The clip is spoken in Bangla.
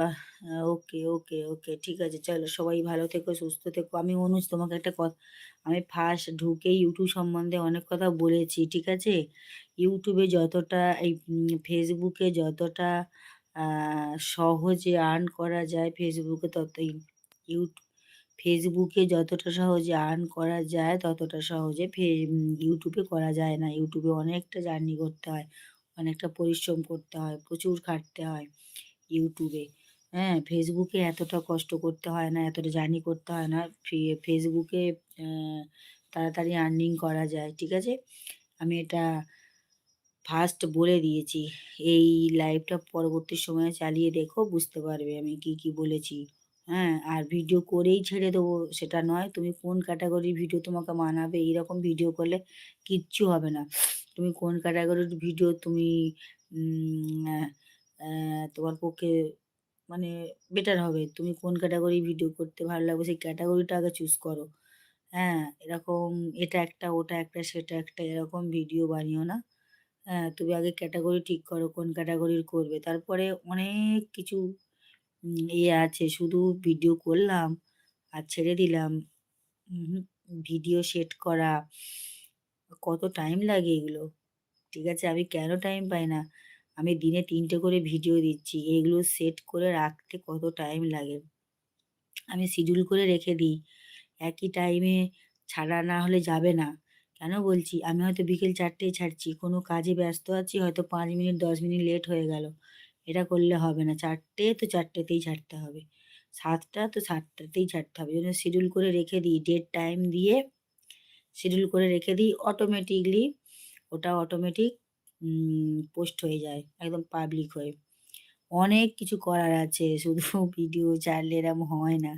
আহ ওকে, ওকে, ওকে। ঠিক আছে। চলো সবাই ভালো থেকো, সুস্থ থেকো। আমি অনুজ তোমাকে একটা আমি ফার্স্ট ঢুকেই YouTube সম্বন্ধে অনেক কথা বলেছি। ঠিক আছে? YouTube এ যতটা Facebook এ যতটা আ সহজে আর্ন করা যায় Facebook এ ততই ইউ Facebook এ যতটা সহজে আর্ন করা যায় ততটা সহজে YouTube এ করা যায় না। YouTube এ অনেকটা জার্নি করতে হয়, অনেকটা পরিশ্রম করতে হয়, প্রচুর খাটতে হয় YouTube এ। হ্যাঁ? Facebook এ এতটা কষ্ট করতে হয় না, এতটা জার্নি করতে হয় না। Facebook এ অ্যা তাড়াতাড়ি আর্নিং করা যায়। ঠিক আছে? আমি এটা ফার্স্ট বলে দিয়েছি। এই লাইভটা পরবর্তী সময়ে চালিয়ে দেখো, বুঝতে পারবে আমি কি বলেছি। হ্যাঁ? আর ভিডিও করেই ছেড়ে দেবো সেটা নয়। তুমি কোন ক্যাটেগরির ভিডিও তোমাকে মানাবে এইরকম ভিডিও করলে কিচ্ছু হবে না। তুমি কোন ক্যাটেগরির ভিডিও তুমি উম অ্যা তোমার পক্ষে মানে বেটার হবে। তুমি কোন ক্যাটেগরির ভিডিও করতে ভালো লাগবে সেই ক্যাটেগরিটা আগে চুজ করো। হ্যাঁ? এরকম এটা একটা, ওটা একটা, সেটা একটা এরকম ভিডিও বানিও না। হ্যাঁ, তুমি আগে ক্যাটেগরি ঠিক করো কোন ক্যাটেগরির করবে। তারপরে অনেক কিছু আছে শুধু ভিডিও করলাম আর ছেড়ে দিলাম। উহু, ভিডিও সেট করা, কত টাইম লাগে এগুলো। ঠিক আছে? আমি কেন টাইম পাই না? আমি দিনে ৩ টে করে ভিডিও দিচ্ছি। এগুলো সেট করে রাখতে কত টাইম লাগে। আমি শিডিউল করে রেখে দিই। একই টাইমে ছাড়া না হলে যাবে না। কেন বলছি? আমি হয়তো বিকেল ৪ টেয় ছাড়ছি। কোনো কাজে ব্যস্ত আছি, হয়তো ৫ মিনিট ১০ মিনিট লেট হয়ে গেল। এটা করলে হবে না। ৪ টে তো ৪ টেতেই ছাড়তে হবে। ৭ টা তো ৭ টাতেই ছাড়তে হবে। এজন্য শিডিউল করে রেখে দিই। ডেট টাইম দিয়ে শিডিউল করে রেখে দিই। অটোমেটিকলি ওটা অটোমেটিক পোস্ট হয়ে যায় একদম পাবলিক হয়ে। অনেক কিছু করার আছে। শুধু ভিডিও ছাড়লে এরম হয় না।